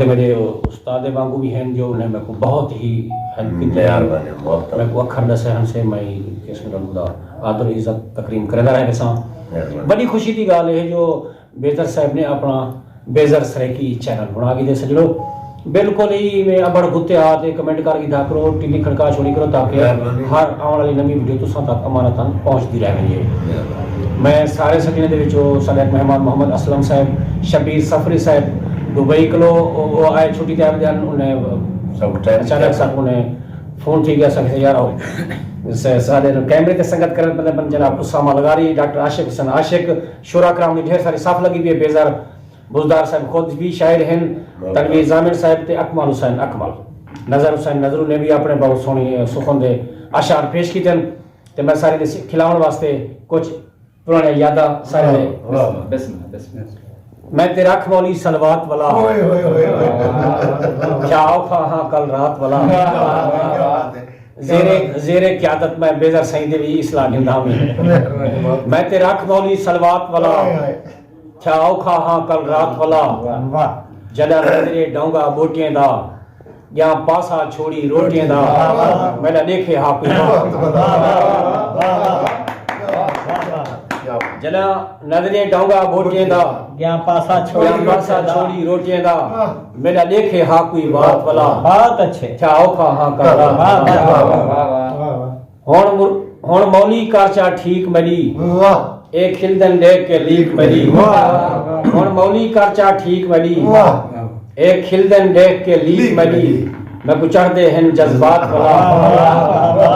मेरे उस्ताद वांगू भी हैं जो उन्हें मेरे को बहुत ही हेल्प की मेरे को अखर दसे हंसे मैं किस आदर इज्जत तकरीम करदा रहे सां बड़ी खुशी की गाल है जो बेज़र साहब ने अपना बेज़र सरेकी चैनल बना के दे सजड़ो बिल्कुल ही मैं अबड़ गुत्ते आते कमेंट कर दा करो टीली खड़का छोड़ी करो ताकि हर आने वाली नवी वीडियो तुसां तक अमानतन पहुंचती रहे। मैं सारे सजने दे विचों साडे मेहमान मोहम्मद असलम साहब शबीर सफरी साहब दुबई को आए छुट्टी ते आए उन्हें अचानक सब उन्हें फोन थी गया सकते यार सारे कैमरे ते संगत करन मतलब जनाब उसामा लगारी डॉक्टर आशिक हसन आशिक शुरा कराम की ढेर सारी साफ लगी हुई है बेज़र बुजदार साहब खुद भी शायर हैं तनवीर जामिर साहब ते अकमल हुसैन अकमल नजर हुसैन नजरू ने भी अपने बहुत सोहनी सुखन दे अशार पेश कीते ते मैं सारे दे खिलाउण वास्ते कुछ पुराने यादा सारे मैं तेरा अख मौली सलवात वाला क्या औखा हाँ कल रात वाला ज़ेरे क़यादत में बेज़र सही दे भी इसला गिंदा में मैं तेरा अख मौली सलवात वाला क्या औखा हाँ कल रात वाला जड़ा नजरे डोंगा बोटियां दा या पासा छोड़ी रोटियां दा मैंने देखे हाँ जना नजरे डोंगा बोटियां दा या पासा छोड़ी रोटियां दा मेरा देखे हाँ कोई बात वाला बात अच्छे क्या औखा हाँ कल हुण मौली काचा ठीक मरी एक खिलदन देख के लीक मरी हुण मौली काचा ठीक मरी एक खिलदन देख के लीक मरी मैं कुछ चढ़दे हैं जज्बात वाला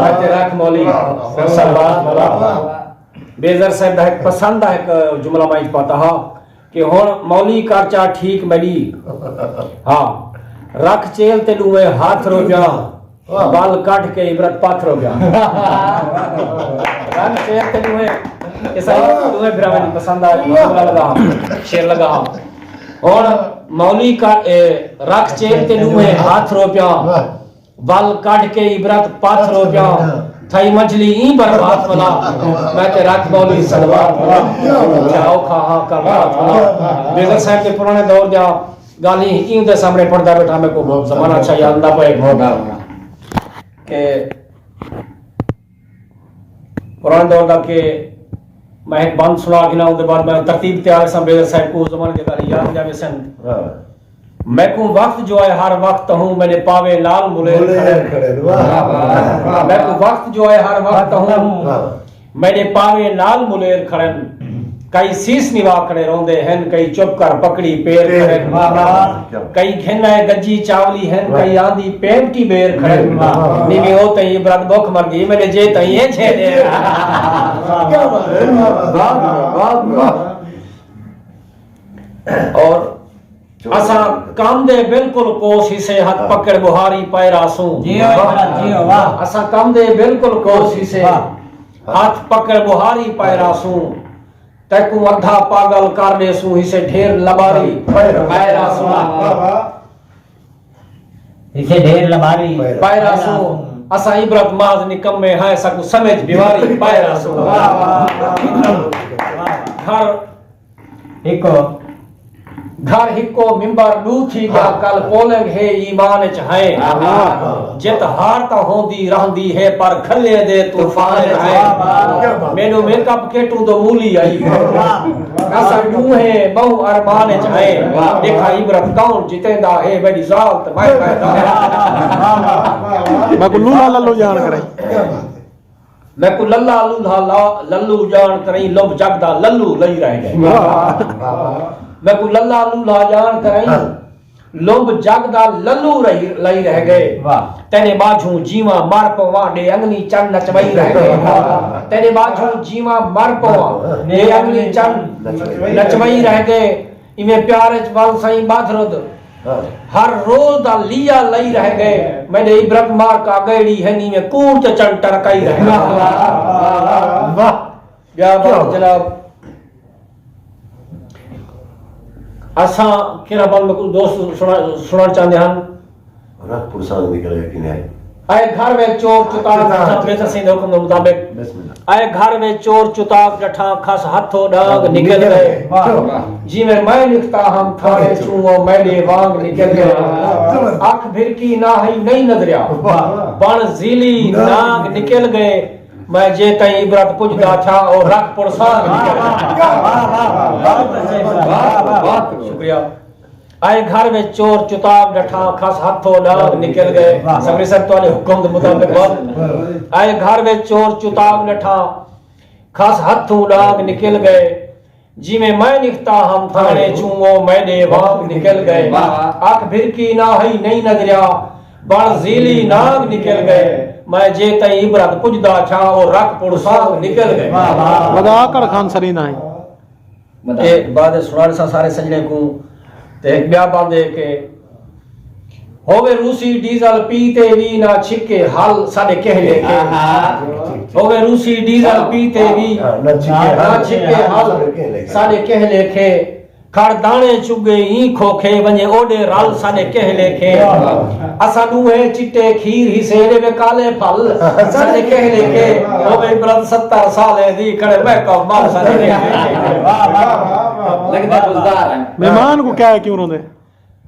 मैं तेरा अख मौली सलवात वाला बेज़र साहब दा पसंद है एक जुमला मैं पाता हा कि हुण मौली काचा ठीक मरी हाँ रख चेल ते डूए हाथ रो जा बाल काट के इबरत पाथ रो गया रख चेल ते डूए ऐसा डूए फिर पसंद आ जुमला लगा शेर लगा और मौली का रख चेल ते डूए हाथ रो पिया बाल काट के इबरत पाथ रो पिया थई मछली ई बर्बाद वाला मैं ते रात मौली सलवात वाला जाओ खा कर रात वाला बेज़र साहब के पुराने दौर दा गाली ई दे सामने पड़दा बैठा मेरे को जमाना अच्छा याद ना पे के पुराने दौर दा के मैं एक बंद सुना के ना उसके बाद मैं तरतीब तैयार सा बेज़र साहब को जमाने के गाली याद जावे सन मैं को वक्त जो है हर वक्त हूँ मैंने पावे लाल मुलेर खड़े मैं को वक्त जो है हर वक्त हूँ मैंने पावे लाल मुलेर खड़े कई सीस निवा खड़े रोंदे हैं कई चुप कर पकड़ी पैर खड़े कई घिन है गज्जी चावली हैं कई आंधी पेमटी बेर खड़े निमी होते ही इबरत भूख मर गई मैंने जे तई ये छे दे और असा काम दे बिल्कुल कोशिश से हाथ पकड़ बुहारी पैरा सू असा काम दे बिल्कुल कोशिश से हाथ पकड़ बुहारी पैरा सू तैकू अधा पागल कर दे सू इसे ढेर लबारी पैरा सू इसे ढेर लबारी पैरा सू असा इबरत माज निकम में है सकू समझ बीमारी पैरा सू घर हिको मिंबर लू थी गया कल पोलंग है ईमान च है जित हार ता होंदी रहंदी है पर खले दे तूफान है मेनू मेकअप केटू तो मूली आई असा डू है बहु अरमान च है देखा इबरत कौन जितेंदा है बड़ी जात मैं कहता मैं को लूला लल्लू जान करे मैं को लल्ला लूला लल्लू जान करई लोभ जगदा लल्लू लई रह गए मैं को लल्ला लूला जान करई लोभ जगदा लल्लू लई रह गए तेने बाजू जीवा मर पवा दे अंगनी चन नचवई रह गए तेने बाजू जीवा मर पवा दे अंगनी चन नचवई रह गए इमे प्यार च वल सई बाथरुद हर रोज दा लिया लई रह गए मैंने इबरत मार का गैड़ी है नी में कूड़ च चन टरकाई रह गए वाह क्या बात जनाब असा केरा बाल में कुछ दोस्त सुना चाहते हैं रखपुर सांग निकल गया कि नहीं आए घर में चोर चुताक बेहतर सिंह हुक्म के मुताबिक आए घर में चोर चुताक डठा खस हाथों डाग निकल गए जी में मैं लिखता हम थाने चूओ मैले वांग निकल गए आंख भिरकी ना ही नहीं नजरिया बण झीली नाग निकल गए मैं जे तई इबरत पुजदा था और रख पुरसान शुक्रिया आए घर में चोर चुताब डठा खस हाथों डाग निकल गए सबरी सर तो हुक्म के मुताबिक आए घर में चोर चुताब डठा खस हाथों डाग निकल गए जी में मैं लिखता हम थाने चूंगो मैंने वाग निकल गए आंख भिरकी ना ही नहीं नजरिया बण झीली नाग निकल गए मैं जे तई इबरत पुजदा था और रख पुरसान निकल गए वदाकर खान सरीना है ए बाद सुनाने सा सारे सजने को ते ब्याह बांधे के होवे रूसी डीजल पीते भी ना छिके हाल साडे कहले के होवे रूसी डीजल पीते भी ना छिके हाल साडे कहले के खड़ दाने चुगे ही खोखे वने ओडे राल साडे कहले के असा दुहे चिट्टे खीर ही सेरे में काले फल साडे कहले के होवे ब्रत 70 साल दी खड़े मैं को मार साडे लगता बुजदार है मेहमान को क्या है क्यों रोंदे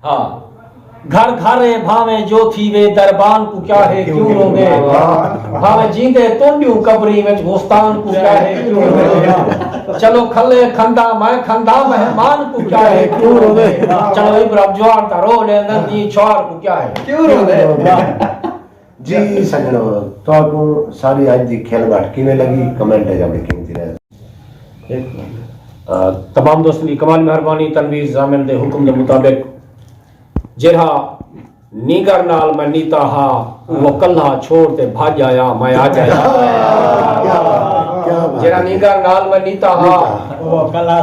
हाँ घर घरे भावे जो थी वे दरबान को क्या है क्यों रोंदे भावे जींदे तोंडियो कबरी में घोस्तान को क्या है क्यों रोंदे चलो खले खंदा मैं खंदा मेहमान को क्या है क्यों रोंदे चलो इब्राहिम जवान ता रो ले नदी छोर को क्या है क्यों रोंदे जी सजनो तो सारी आज दी खेलगाट किवें लगी कमेंट है जब कीमती रहे तमाम दोस्तों की कमाल मेहरबानी तनवीर जामिन दे हुक्म के मुताबिक जेरा नीगर नाल मैं नीता हा वो कल्ला छोड़ ते भाज आया मैं आ जाया जेरा नीगर नाल मैं नीता हा वो कल्ला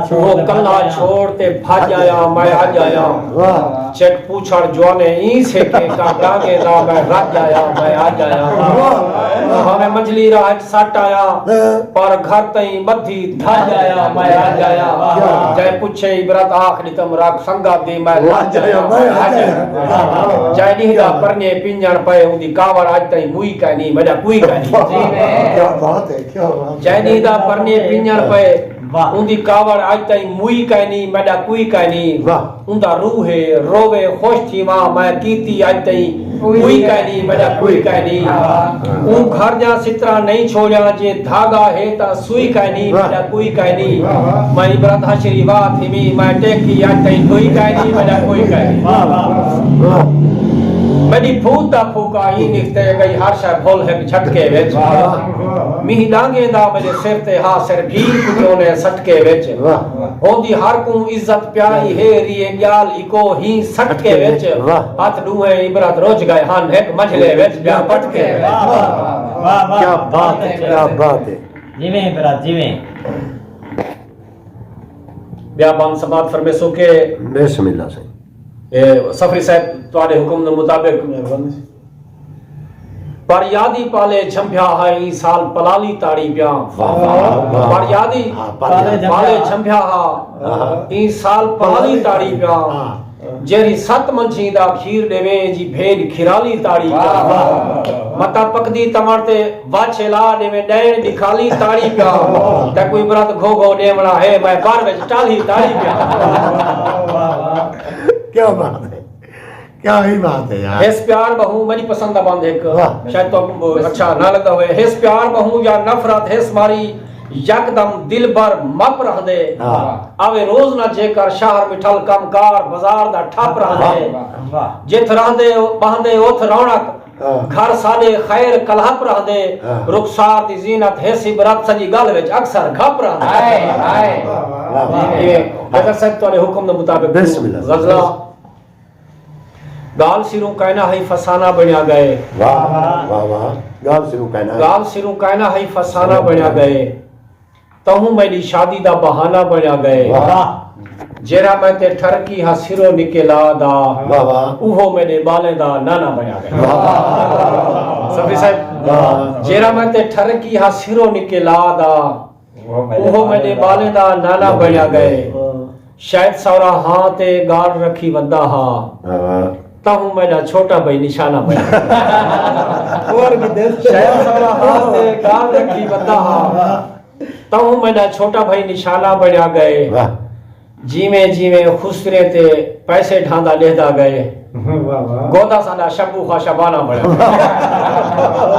छोड़ ते भाज आया मैं आ जाया चेक पूछड़ जवाने ई से के का डांगे दा मैं रज आया मैं आ जाया हमें मंजली राज सट आया पर घर तई मधी धज आया मैं आ जाया जय पूछे इबरत आखरी तम राख संगा दी मैं लज आया मैं आ जाया जय नीदा परने पिंजण पे उदी कावर आज तई मुई कहनी मजा कोई कहनी क्या बात है क्या बात जय नीदा परने पिंजण पे उदी कावर आज तई मुई कहनी मजा कोई कहनी उंदा रूह है रोवे खुश थी मां मैं कीती आज तई कोई कहनी मजा कोई कहनी ऊ घर जा सितरा नहीं छोड़ा जे धागा है ता सुई कहनी मजा कोई कहनी मैं इबरत हशरी बात हिमी मैं टेकी आज तई कोई कहनी मजा कोई कहनी मेरी फूटा फूका ही निकते गई हर शय भोल है झटके विच मिही डांगे दा मेरे सिर ते हा सिर भी कुतोने सटके विच होंदी हर को इज्जत प्यारी है रिए ग्याल इको ही सटके विच हाथ दुहे इबरत रोज गए हन एक मझले विच जा पटके क्या बात है जिवें इबरत जिवें बियाबान समात फरमेसो के बिस्मिल्लाह से सफरी साहब तुम्हारे हुक्म के मुताबिक पर यादी पाले छंभ्या है ई साल पलाली ताड़ी प्या पर यादी पाले छंभ्या हा ई साल पलाली ताड़ी प्या जेरी सत मंछी दा खीर देवे जी भेद खिराली ताड़ी प्या मता पकदी तमरते वाछेला देवे डैन दिखाली ताड़ी प्या ते कोई ब्रत घोघो देवला है मैं बार विच टाली ताड़ी प्या क्या बात है क्या ही बात है यार हेस प्यार बहु मेरी पसंद बंद एक शायद तो अच्छा ना लगता हुए हेस प्यार बहु या नफरत हेस मारी यकदम दिल भर मप रह दे आवे रोज ना जेकर शहर मिठल कमकार बाजार दा ठप रह दे जिथ रहंदे बहंदे ओथ रौनक घर साडे खैर कलहप रह दे रुखसार दी जीनत हेसी बरत सजी गल विच अक्सर घप रह हाय हाय ये अगर सब तोरे हुक्म के मुताबिक बिस्मिल्लाह गजला गाल सिरों कहना है फसाना बना गए वाह वाह वाह गाल सिरों कहना है फसाना बना गए तहु मेरी शादी दा बहाना बना गए जेरा मैं ते ठरकी हा सिरो निकला दा उहो मेरे बाले दा नाना बना गए सफी साहब जेरा मैं ते ठरकी हा सिरो निकला दा उहो मेरे बाले दा नाना बना गए शायद सौरा हां ते गाल रखी वदा हा तहु मेरा छोटा भाई निशाना बना और भी दे शायद सारा हाथ दे गाल रखी बता तहु मेरा छोटा भाई निशाना बना गए जीवे जीवे खुसरे ते पैसे ढांदा लेदा गए गोदा सादा शबू खा शबाना बना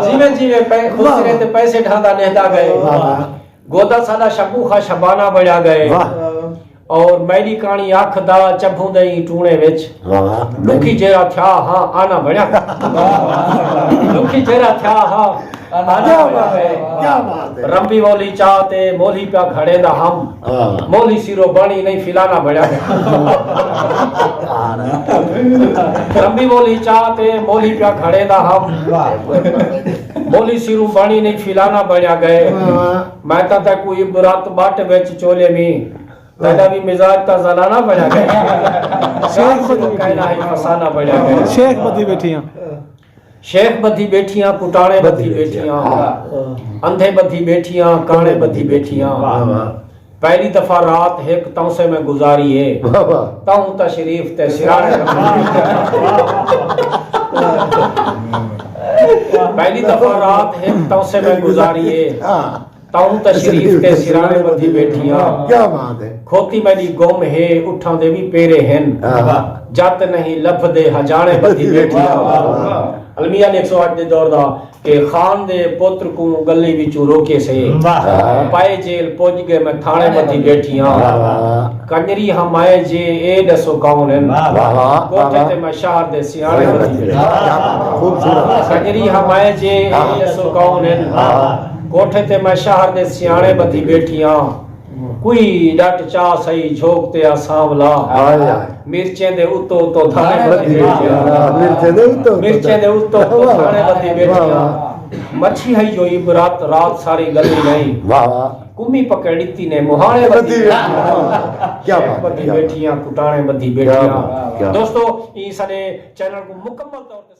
जीवे जीवे खुसरे ते पैसे ढांदा लेदा गए गोदा सादा शबू खा शबाना बना गए और मेरी कहानी आख दा चबू दई टूणे विच दुखी जेरा था हां आना बना दुखी जेरा था हां आना बना क्या बात है रंबी बोली चाहते मोली पे खड़े दा हम मोली सिरो बणी नहीं फिलाना बना रंबी बोली चाहते मोली पे खड़े दा हम मोली सिरो बणी नहीं फिलाना बना गए मैं ता कोई बुरात बाट विच चोले में दादा भी मिजाज का जनाना बना गया शेख कहना है फसाना बना गया शेख बदी बैठियां शेख बधी बैठियां कुटाणे बधी बैठियां अंधे बधी बैठियां काणे बधी बैठियां पहली दफा रात एक तौसे में गुजारी है तऊ तशरीफ ते सिराने पहली दफा रात एक तौसे में गुजारी है ताऊ तशरीफ ते सिराने बधी बैठियां क्या बात है खोती मेरी गुम है उठा दे भी पेरे हैं जत नहीं लब दे हजाने बधी बैठियां अलमिया ने 108 दे दौर दा के खान दे पुत्र को गली विचों रोके से पाए जेल पहुंच गए मैं थाने बधी बैठियां कंजरी हम आए जे ए दसो कौन है कोठे ते मैं शहर दे सियाने बधी बैठियां खूबसूरत कंजरी हम आए जे ए दसो कौन है कोठे ते मैं शहर दे सियाने बधी बैठियां कोई डट चा सही झोक ते सांवला मिर्चें दे उतो तो थाने बधी बैठियां मिर्चें दे उतो तो थाने बधी बैठियां मच्छी है जो इबरात रात सारी गली नहीं कुमी पकड़ीती ने मुहाने बधी क्या बधी बैठियां कुटाणे बधी बैठियां दोस्तों ई सारे चैनल को मुकम्मल तौर पे